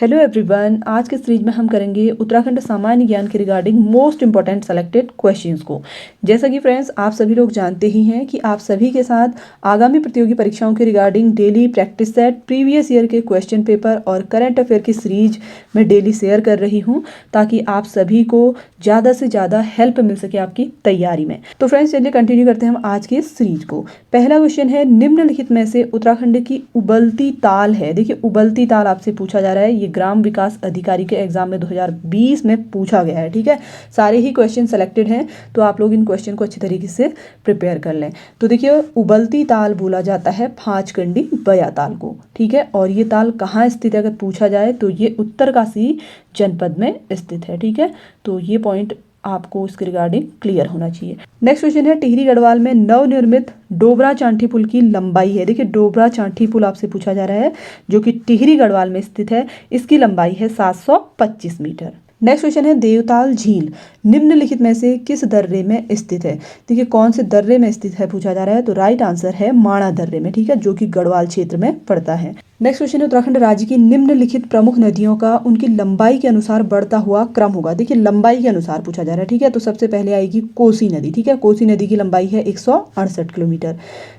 Hello everyone, आज के series में हम करेंगे उत्तराखंड सामान्य ज्ञान के regarding most important selected questions को। जैसा कि फ्रेंड्स आप सभी लोग जानते ही हैं कि आप सभी के साथ आगामी प्रतियोगी परीक्षाओं के regarding daily practice set, previous year के क्वेश्चन पेपर और करंट अफेयर की सीरीज में डेली शेयर कर रही हूँ ताकि आप सभी को ज़्यादा से ज़्यादा हेल्प मिल सके आपकी तैयारी में। तो फ्रेंड्स चलिए कंटिन्यू करते हैं हम आज के सीरीज को। पहला क्वेश्चन है, निम्नलिखित में से उत्तराखंड की उबलती ताल है। देखिए उबलती ताल आपसे पूछा जा रहा है, ये ग्राम विकास अधिकारी के एग्जाम में 2020 में पूछा गया है। ठीक है, सारे ही क्वेश्चन सेलेक्टेड हैं तो आप लोग इन क्वेश्चन को अच्छी तरीके से प्रिपेयर कर लें। तो देखिए उबलती ताल बोला जाता है फाचकंडी बया ताल को। ठीक है, और ये ताल कहाँ स्थित है अगर पूछा जाए तो ये उत्तरकाशी जनपद में स्थित है। ठीक है, तो ये पॉइंट आपको इसके रिगार्डिंग क्लियर होना चाहिए। नेक्स्ट क्वेश्चन है, टिहरी गढ़वाल में नवनिर्मित डोबरा चांठी पुल की लंबाई है। देखिए डोबरा चांठी पुल आपसे पूछा जा रहा है जो कि टिहरी गढ़वाल में स्थित है, इसकी लंबाई है 725 मीटर। नेक्स्ट क्वेश्चन है, देवताल झील निम्नलिखित में से किस दर्रे में स्थित है। देखिए कौन से दर्रे में स्थित है पूछा जा रहा है, तो राइट आंसर है माणा दर्रे में। ठीक है, जो कि गढ़वाल क्षेत्र में पड़ता है। नेक्स्ट क्वेश्चन है, उत्तराखंड राज्य की निम्नलिखित प्रमुख नदियों का उनकी लंबाई के अनुसार बढ़ता हुआ क्रम होगा। देखिए लंबाई के अनुसार पूछा जा रहा है। ठीक है, तो सबसे पहले आएगी कोसी नदी। ठीक है, कोसी नदी की लंबाई है 168 किलोमीटर,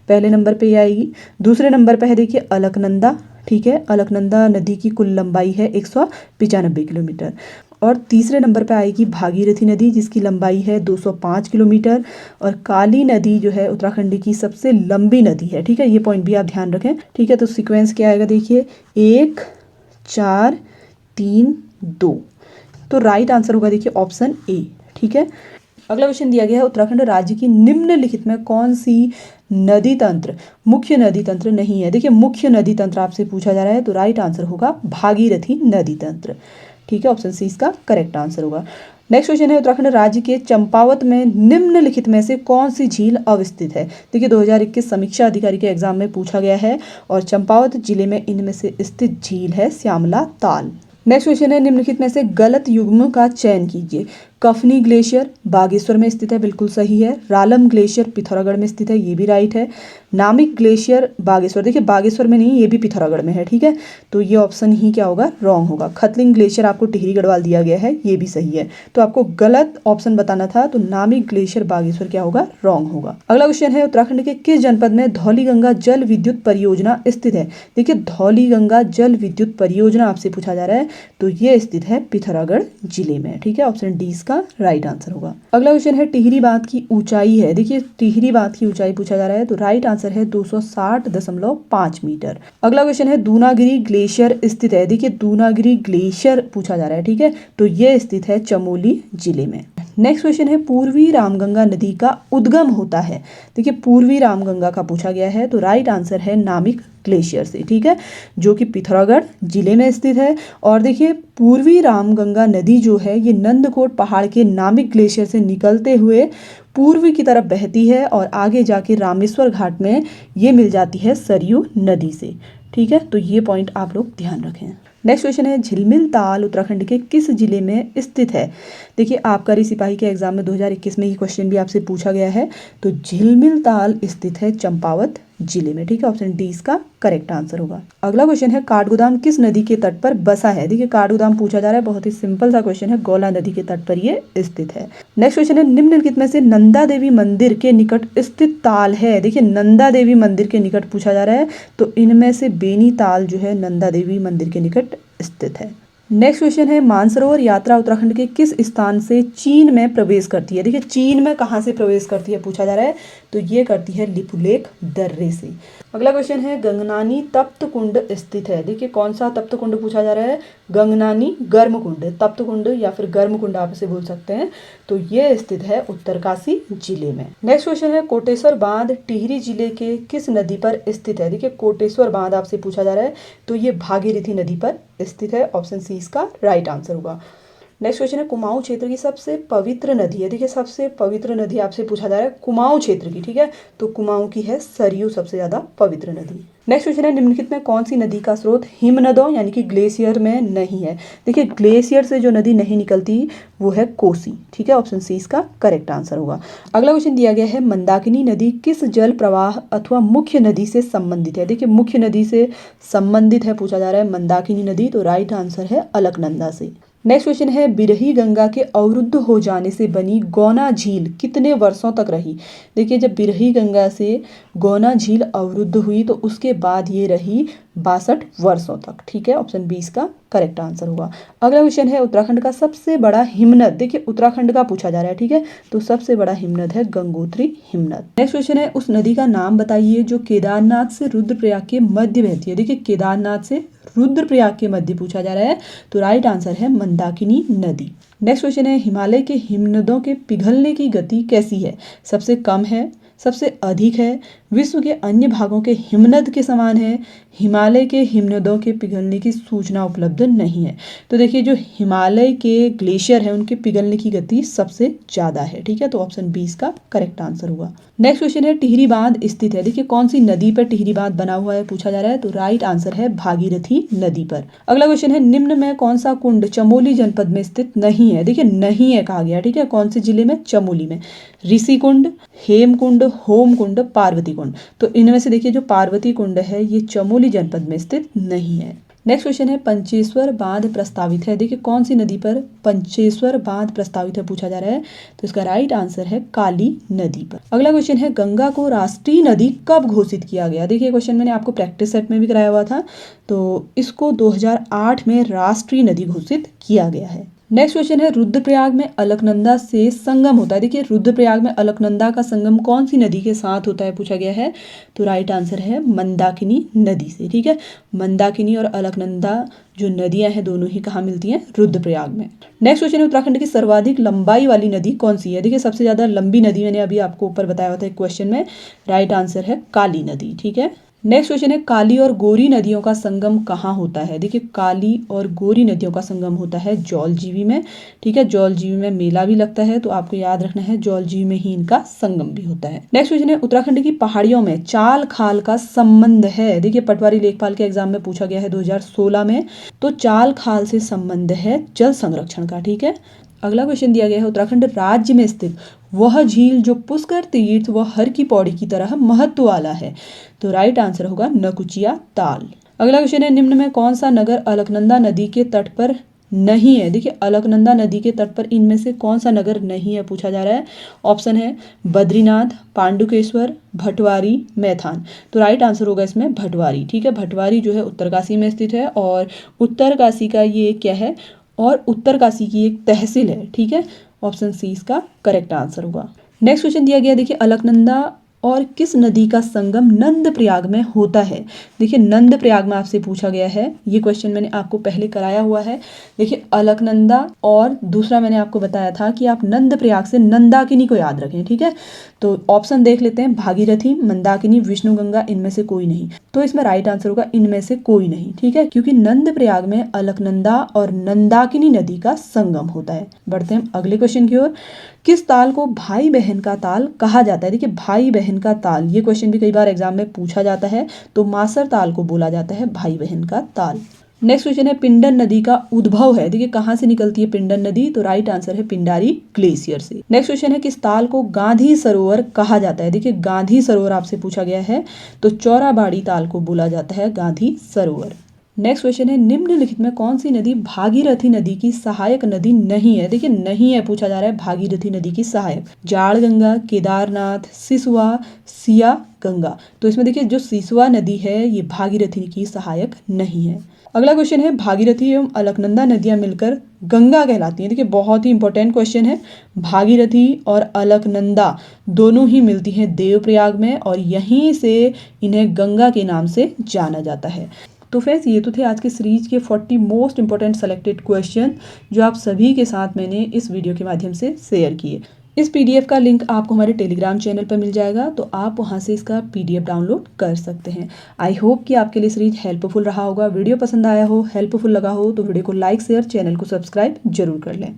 पहले नंबर पे आएगी। दूसरे नंबर पे है देखिए अलकनंदा। ठीक है, अलकनंदा नदी की कुल लंबाई है 195 किलोमीटर। और तीसरे नंबर पर आएगी भागीरथी नदी जिसकी लंबाई है 205 किलोमीटर। और काली नदी जो है उत्तराखंड की सबसे लंबी नदी है। ठीक है, ये पॉइंट भी आप ध्यान रखें। ठीक है, तो सीक्वेंस क्या आएगा देखिए 1 4 3 2, तो राइट आंसर होगा देखिए ऑप्शन ए। ठीक है, अगला क्वेश्चन दिया गया है, उत्तराखंड राज्य की निम्नलिखित में कौन सी नदी तंत्र मुख्य नदी तंत्र नहीं है। देखिए मुख्य नदी तंत्र आपसे पूछा जा रहा है तो राइट आंसर होगा भागीरथी नदी तंत्र। ठीक है, ऑप्शन सी इसका करेक्ट आंसर होगा। नेक्स्ट क्वेश्चन है, उत्तराखंड राज्य के चंपावत में निम्नलिखित में से कौन सी झील अवस्थित है। देखिए 2021 समीक्षा अधिकारी के एग्जाम में पूछा गया है और चंपावत जिले में इनमें से स्थित झील है श्यामला ताल। नेक्स्ट क्वेश्चन है, निम्नलिखित में से गलत युग्म का चयन कीजिए। कफनी ग्लेशियर बागेश्वर में स्थित है, बिल्कुल सही है। रालम ग्लेशियर पिथौरागढ़ में स्थित है, ये भी राइट है। नामिक ग्लेशियर बागेश्वर, देखिए बागेश्वर में नहीं, ये भी पिथौरागढ़ में है। ठीक है, तो ये ऑप्शन ही क्या होगा, रॉन्ग होगा। खतलिंग ग्लेशियर आपको टिहरी गढ़वाल दिया गया है, ये भी सही है। तो आपको गलत ऑप्शन बताना था, तो नामिक ग्लेशियर बागेश्वर क्या होगा, रॉन्ग होगा। अगला क्वेश्चन है, उत्तराखंड के किस जनपद में धौलीगंगा जल विद्युत परियोजना स्थित है। देखिए धौलीगंगा जल विद्युत परियोजना आपसे पूछा जा रहा है तो ये स्थित है पिथौरागढ़ जिले में। ठीक है, ऑप्शन डी इसका राइट आंसर होगा। अगला क्वेश्चन है, टिहरी बांध की ऊंचाई है। देखिए टिहरी बांध की ऊंचाई पूछा जा रहा है तो राइट आंसर है 260.5 मीटर। अगला क्वेश्चन है, दूनागिरी ग्लेशियर स्थित है। देखिए दूनागिरी ग्लेशियर पूछा जा रहा है। ठीक है, तो ये स्थित है चमोली जिले में। नेक्स्ट क्वेश्चन है, पूर्वी रामगंगा नदी का उद्गम होता है। देखिए पूर्वी रामगंगा का पूछा गया है तो राइट आंसर है नामिक ग्लेशियर से। ठीक है, जो कि पिथौरागढ़ जिले में स्थित है। और देखिए पूर्वी रामगंगा नदी जो है ये नंदकोट पहाड़ के नामिक ग्लेशियर से निकलते हुए पूर्व की तरफ बहती है और आगे जाके रामेश्वर घाट में ये मिल जाती है सरयू नदी से। ठीक है, तो ये पॉइंट आप लोग ध्यान रखें। नेक्स्ट क्वेश्चन है, झिलमिल ताल उत्तराखंड के किस जिले में स्थित है। देखिए आबकारी सिपाही के एग्जाम में 2021 में ये क्वेश्चन भी आपसे पूछा गया है तो झिलमिल ताल स्थित है चंपावत जिले में। ठीक है, ऑप्शन डी इसका करेक्ट आंसर होगा। अगला क्वेश्चन है, काठगोदाम किस नदी के तट पर बसा है। देखिए काठगोदाम पूछा जा रहा है, बहुत ही सिंपल सा क्वेश्चन है, गौला नदी के तट पर ये स्थित है। नेक्स्ट क्वेश्चन है, निम्नलिखित में से नंदा देवी मंदिर के निकट स्थित ताल है। देखिए नंदा देवी मंदिर के निकट पूछा जा रहा है तो इनमें से बेनी ताल जो है नंदा देवी मंदिर के निकट स्थित है। नेक्स्ट क्वेश्चन है, मानसरोवर यात्रा उत्तराखंड के किस स्थान से चीन में प्रवेश करती है। देखिए चीन में कहाँ से प्रवेश करती है पूछा जा रहा है तो ये करती है लिपुलेख दर्रे से। अगला क्वेश्चन है, गंगनानी तप्त कुंड स्थित है। देखिए कौन सा तप्त कुंड पूछा जा रहा है, गंगनानी गर्म कुंड, तप्त कुंड या फिर गर्म कुंड आप इसे बोल सकते हैं, तो ये स्थित है उत्तरकाशी जिले में। नेक्स्ट क्वेश्चन है, कोटेश्वर बांध टिहरी जिले के किस नदी पर स्थित है। देखिए कोटेश्वर बांध आपसे पूछा जा रहा है तो ये भागीरथी नदी पर स्थित है, ऑप्शन सी इसका राइट आंसर होगा। नेक्स्ट क्वेश्चन है, कुमाऊं क्षेत्र की सबसे पवित्र नदी है। देखिए सबसे पवित्र नदी आपसे पूछा जा रहा है कुमाऊं क्षेत्र की। ठीक है, तो कुमाऊं की है सरयू सबसे ज्यादा पवित्र नदी। नेक्स्ट क्वेश्चन है, निम्नलिखित में कौन सी नदी का स्रोत हिमनदों यानी कि ग्लेशियर में नहीं है। देखिए ग्लेशियर से जो नदी नहीं निकलती वो है कोसी, ठीक है, ऑप्शन सी इसका करेक्ट आंसर होगा। अगला क्वेश्चन दिया गया है, मंदाकिनी नदी किस जल प्रवाह अथवा मुख्य नदी से संबंधित है। देखिए मुख्य नदी से संबंधित है पूछा जा रहा है मंदाकिनी नदी, तो राइट आंसर है अलकनंदा से। नेक्स्ट क्वेश्चन है, बिरही गंगा के अवरुद्ध हो जाने से बनी गौना झील कितने वर्षों तक रही। देखिए जब बिरही गंगा से गौना झील अवरुद्ध हुई तो उसके बाद ये रही 62 वर्षों तक, ठीक है, ऑप्शन 20 का करेक्ट आंसर होगा। अगला क्वेश्चन है, उत्तराखंड का सबसे बड़ा हिमनद, देखिए उत्तराखंड का पूछा जा रहा है, ठीक है, तो सबसे बड़ा हिमनद है गंगोत्री हिमनद। नेक्स्ट क्वेश्चन है, उस नदी का नाम बताइए जो केदारनाथ से रुद्रप्रयाग के मध्य बहती है। देखिए केदारनाथ से रुद्रप्रयाग के मध्य पूछा जा रहा है, तो राइट आंसर है मंदाकिनी नदी। नेक्स्ट क्वेश्चन है, हिमालय के हिमनदों के पिघलने की गति कैसी है। सबसे कम है, सबसे अधिक है, विश्व के अन्य भागों के हिमनद के समान है, हिमालय के हिमनदों के पिघलने की सूचना उपलब्ध नहीं है। तो देखिए जो हिमालय के ग्लेशियर है उनके पिघलने की गति सबसे ज़्यादा है, ठीक है, तो ऑप्शन 20 का करेक्ट आंसर होगा। नेक्स्ट क्वेश्चन है, टिहरी बांध स्थित है। देखिए कौन सी नदी पर टिहरी बांध बना हुआ है पूछा जा रहा है, तो राइट आंसर है भागीरथी नदी पर। अगला क्वेश्चन है, निम्न में कौन सा कुंड चमोली जनपद में स्थित नहीं है। देखिए नहीं है कहा गया, ठीक है, कौन से जिले में, चमोली में। ऋषि कुंड, हेम कुंड, होम कुंड, पार्वती कुंड, तो इनमें से देखिए जो पार्वती कुंड है ये चमोली जनपद में स्थित नहीं है। नेक्स्ट क्वेश्चन है, पंचेश्वर बांध प्रस्तावित है। देखिए कौन सी नदी पर पंचेश्वर बांध प्रस्तावित है पूछा जा रहा है, तो इसका राइट आंसर है काली नदी पर। अगला क्वेश्चन है, गंगा को राष्ट्रीय नदी कब घोषित किया गया। देखिए क्वेश्चन मैंने आपको प्रैक्टिस सेट में भी कराया हुआ था, तो इसको 2008 में राष्ट्रीय नदी घोषित किया गया है। नेक्स्ट क्वेश्चन है, रुद्रप्रयाग में अलकनंदा से संगम होता है। देखिए रुद्रप्रयाग में अलकनंदा का संगम कौन सी नदी के साथ होता है पूछा गया है, तो राइट आंसर है मंदाकिनी नदी से, ठीक है। मंदाकिनी और अलकनंदा जो नदियां हैं दोनों ही कहाँ मिलती हैं, रुद्रप्रयाग में। नेक्स्ट क्वेश्चन है, उत्तराखंड की सर्वाधिक लंबाई वाली नदी कौन सी है। देखिए सबसे ज्यादा लंबी नदी मैंने अभी आपको ऊपर बताया हुआ था एक क्वेश्चन में, राइट आंसर है काली नदी, ठीक है। नेक्स्ट क्वेश्चन है, काली और गोरी नदियों का संगम कहाँ होता है। देखिए काली और गोरी नदियों का संगम होता है जौलजीबी में, ठीक है, जौलजीबी में मेला भी लगता है, तो आपको याद रखना है जौलजीबी में ही इनका संगम भी होता है। नेक्स्ट क्वेश्चन है, उत्तराखंड की पहाड़ियों में चाल खाल का संबंध है। देखिए पटवारी लेखपाल के एग्जाम में पूछा गया है 2016 में, तो चाल खाल से संबंध है जल संरक्षण का, ठीक है। अगला क्वेश्चन दिया गया है, उत्तराखंड राज्य में स्थित वह झील जो पुष्कर तीर्थ व हर की पौड़ी की तरह महत्व वाला है, तो राइट आंसर होगा नकुचिया ताल। अगला क्वेश्चन है, निम्न में कौन सा नगर अलकनंदा नदी के तट पर नहीं है। देखिए अलकनंदा नदी के तट पर इनमें से कौन सा नगर नहीं है पूछा जा रहा है। ऑप्शन है बद्रीनाथ, पांडुकेश्वर, भटवारी, मैथान, तो राइट आंसर होगा इसमें भटवारी, ठीक है। भटवारी जो है उत्तरकाशी में स्थित है और उत्तरकाशी का ये क्या है, और उत्तरकाशी की एक तहसील है, ठीक है, ऑप्शन सी इसका करेक्ट आंसर होगा। नेक्स्ट क्वेश्चन दिया गया, देखिए अलकनंदा और किस नदी का संगम नंदप्रयाग में होता है। देखिए नंदप्रयाग में आपसे पूछा गया है, ये क्वेश्चन मैंने आपको पहले कराया हुआ है। देखिए अलकनंदा और दूसरा मैंने आपको बताया था कि आप नंदप्रयाग से नंदाकिनी को याद रखें, ठीक है। तो ऑप्शन देख लेते हैं, भागीरथी, मंदाकिनी, विष्णुगंगा, इनमें से कोई नहीं, तो इसमें राइट आंसर होगा इनमें से कोई नहीं, ठीक है, क्योंकि नंदप्रयाग में अलकनंदा और नंदाकिनी नदी का संगम होता है। बढ़ते हैं अगले क्वेश्चन की ओर, किस ताल को भाई बहन का ताल कहा जाता है। देखिए भाई बहन का ताल, ये क्वेश्चन भी कई बार एग्जाम में पूछा जाता है, तो मासर ताल को बोला जाता है भाई बहन का ताल। नेक्स्ट क्वेश्चन है, पिंडर नदी का उद्भव है। देखिए कहाँ से निकलती है पिंडर नदी, तो राइट आंसर है पिंडारी ग्लेशियर से। नेक्स्ट क्वेश्चन है, किस ताल को गांधी सरोवर कहा जाता है। देखिए गांधी सरोवर आपसे पूछा गया है, तो चौराबाड़ी ताल को बोला जाता है गांधी सरोवर। नेक्स्ट क्वेश्चन है, निम्नलिखित में कौन सी नदी भागीरथी नदी की सहायक नदी नहीं है। देखिए नहीं है पूछा जा रहा है भागीरथी नदी की सहायक, जाड़ गंगा, केदारनाथ, सिसुआ, सिया गंगा, तो इसमें देखिए जो सिसुआ नदी है ये भागीरथी की सहायक नहीं है। अगला क्वेश्चन है, भागीरथी एवं अलकनंदा नदियां मिलकर गंगा कहलाती हैं। देखिए बहुत ही इंपॉर्टेंट क्वेश्चन है, भागीरथी और अलकनंदा दोनों ही मिलती हैं देवप्रयाग में और यहीं से इन्हें गंगा के नाम से जाना जाता है। तो फ्रेंड्स ये तो थे आज के सीरीज के 40 मोस्ट इंपॉर्टेंट सेलेक्टेड क्वेश्चन जो आप सभी के साथ मैंने इस वीडियो के माध्यम से शेयर किए। इस पीडीएफ का लिंक आपको हमारे टेलीग्राम चैनल पर मिल जाएगा, तो आप वहां से इसका पीडीएफ डाउनलोड कर सकते हैं। आई होप कि आपके लिए सीरीज हेल्पफुल रहा होगा। वीडियो पसंद आया हो, हेल्पफुल लगा हो तो वीडियो को लाइक, शेयर, चैनल को सब्सक्राइब जरूर कर लें।